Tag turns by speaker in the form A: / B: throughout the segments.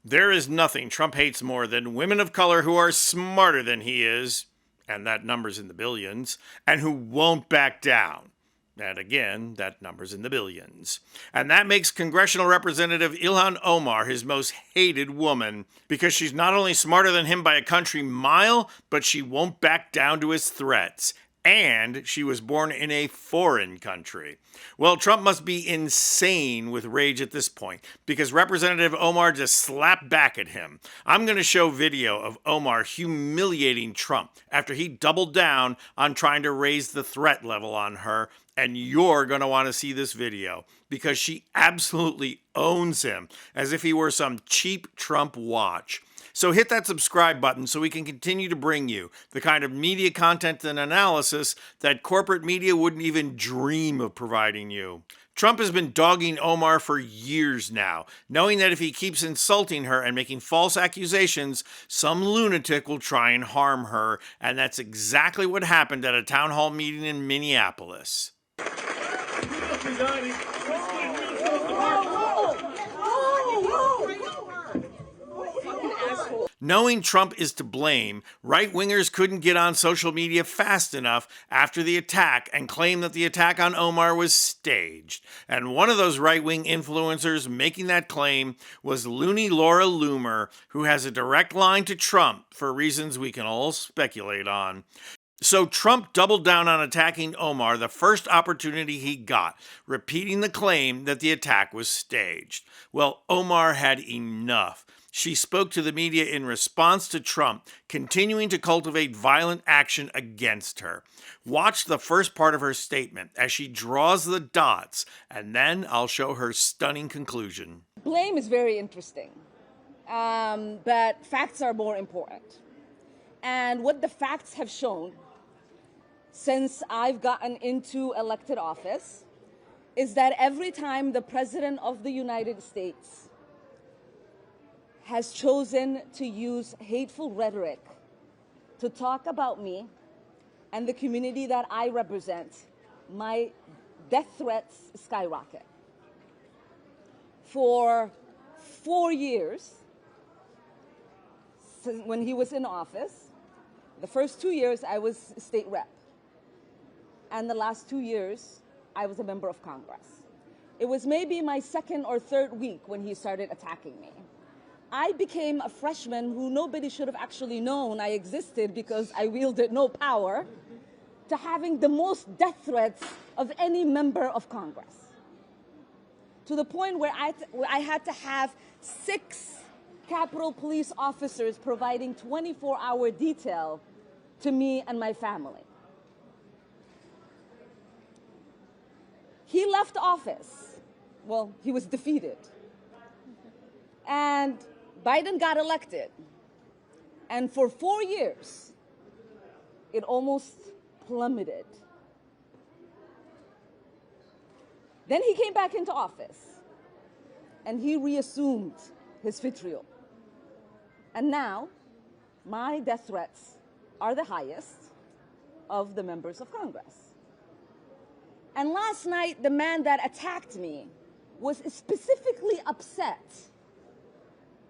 A: There is nothing Trump hates more than women of color who are smarter than he is, and that number's in the billions, and who won't back down. And again, that number's in the billions. And that makes Congressional Representative Ilhan Omar his most hated woman, because she's not only smarter than him by a country mile, but she won't back down to his threats. And she was born in a foreign country. Well, Trump must be insane with rage at this point, because Representative Omar just slapped back at him. I'm going to show video of Omar humiliating Trump after he doubled down on trying to raise the threat level on her, and you're going to want to see this video, because she absolutely owns him as if he were some cheap Trump watch. So hit that subscribe button so we can continue to bring you the kind of media content and analysis that corporate media wouldn't even dream of providing you. Trump has been dogging Omar for years now, knowing that if he keeps insulting her and making false accusations, some lunatic will try and harm her, and that's exactly what happened at a town hall meeting in Minneapolis. Knowing Trump is to blame, right-wingers couldn't get on social media fast enough after the attack and claim that the attack on Omar was staged. And one of those right-wing influencers making that claim was loony Laura Loomer, who has a direct line to Trump for reasons we can all speculate on. So Trump doubled down on attacking Omar the first opportunity he got, repeating the claim that the attack was staged. Well, Omar had enough. She spoke to the media in response to Trump, continuing to cultivate violent action against her. Watch the first part of her statement as she draws the dots, and then I'll show her stunning conclusion.
B: Blame is very interesting, but facts are more important. And what the facts have shown since I've gotten into elected office is that every time the President of the United States has chosen to use hateful rhetoric to talk about me and the community that I represent, my death threats skyrocket. For 4 years, when he was in office, the first 2 years I was state rep, and the last 2 years I was a member of Congress. It was maybe my second or third week when he started attacking me. I became a freshman who nobody should have actually known I existed because I wielded no power, to having the most death threats of any member of Congress. To the point where I had to have 6 Capitol Police officers providing 24-hour detail to me and my family. He left office. Well, he was defeated. And Biden got elected. And for 4 years, it almost plummeted. Then he came back into office, and he reassumed his vitriol. And now, my death threats are the highest of the members of Congress. And last night, the man that attacked me was specifically upset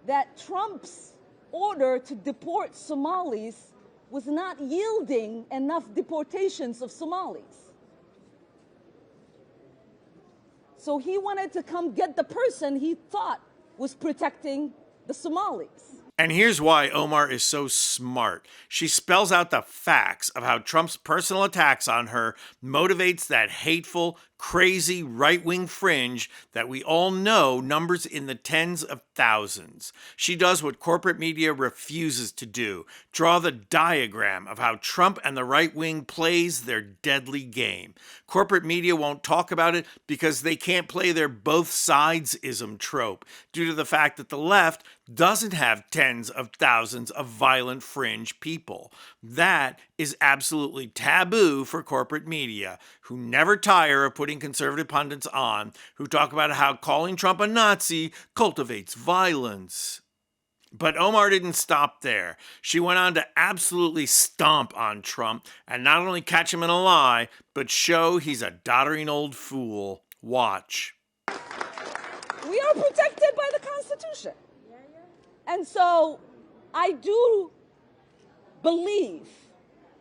B: that Trump's order to deport Somalis was not yielding enough deportations of Somalis. So he wanted to come get the person he thought was protecting the Somalis.
A: And here's why Omar is so smart. She spells out the facts of how Trump's personal attacks on her motivates that hateful, crazy right-wing fringe that we all know numbers in the tens of thousands. She does what corporate media refuses to do, draw the diagram of how Trump and the right wing plays their deadly game. Corporate media won't talk about it because they can't play their both sides-ism trope, due to the fact that the left doesn't have tens of thousands of violent fringe people. That is absolutely taboo for corporate media, who never tire of putting conservative pundits on, who talk about how calling Trump a Nazi cultivates violence. But Omar didn't stop there. She went on to absolutely stomp on Trump and not only catch him in a lie, but show he's a doddering old fool. Watch.
B: We are protected by the Constitution. And so I do believe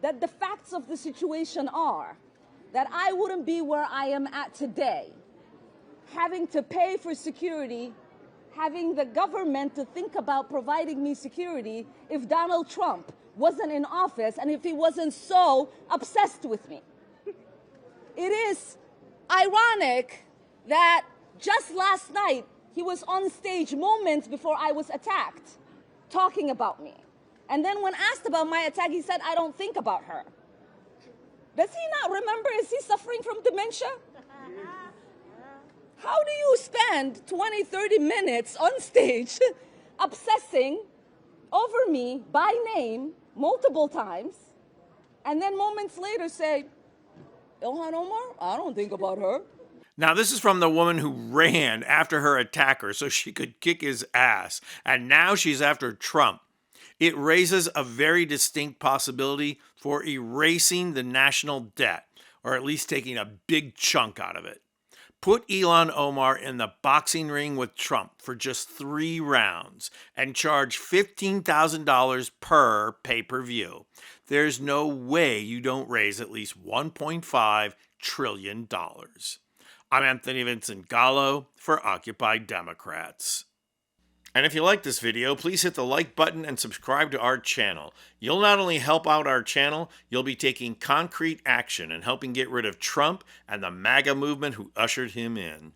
B: that the facts of the situation are that I wouldn't be where I am at today, having to pay for security, having the government to think about providing me security if Donald Trump wasn't in office and if he wasn't so obsessed with me. It is ironic that just last night he was on stage moments before I was attacked talking about me. And then when asked about my attack, he said, I don't think about her. Does he not remember? Is he suffering from dementia? How do you spend 20, 30 minutes on stage obsessing over me by name multiple times, and then moments later say, Ilhan Omar, I don't think about her.
A: Now, this is from the woman who ran after her attacker so she could kick his ass, and now she's after Trump. It raises a very distinct possibility for erasing the national debt, or at least taking a big chunk out of it. Put Ilhan Omar in the boxing ring with Trump for just 3 rounds and charge $15,000 per pay-per-view. There's no way you don't raise at least $1.5 trillion. I'm Anthony Vincent Gallo for Occupy Democrats. And if you like this video, please hit the like button and subscribe to our channel. You'll not only help out our channel, you'll be taking concrete action and helping get rid of Trump and the MAGA movement who ushered him in.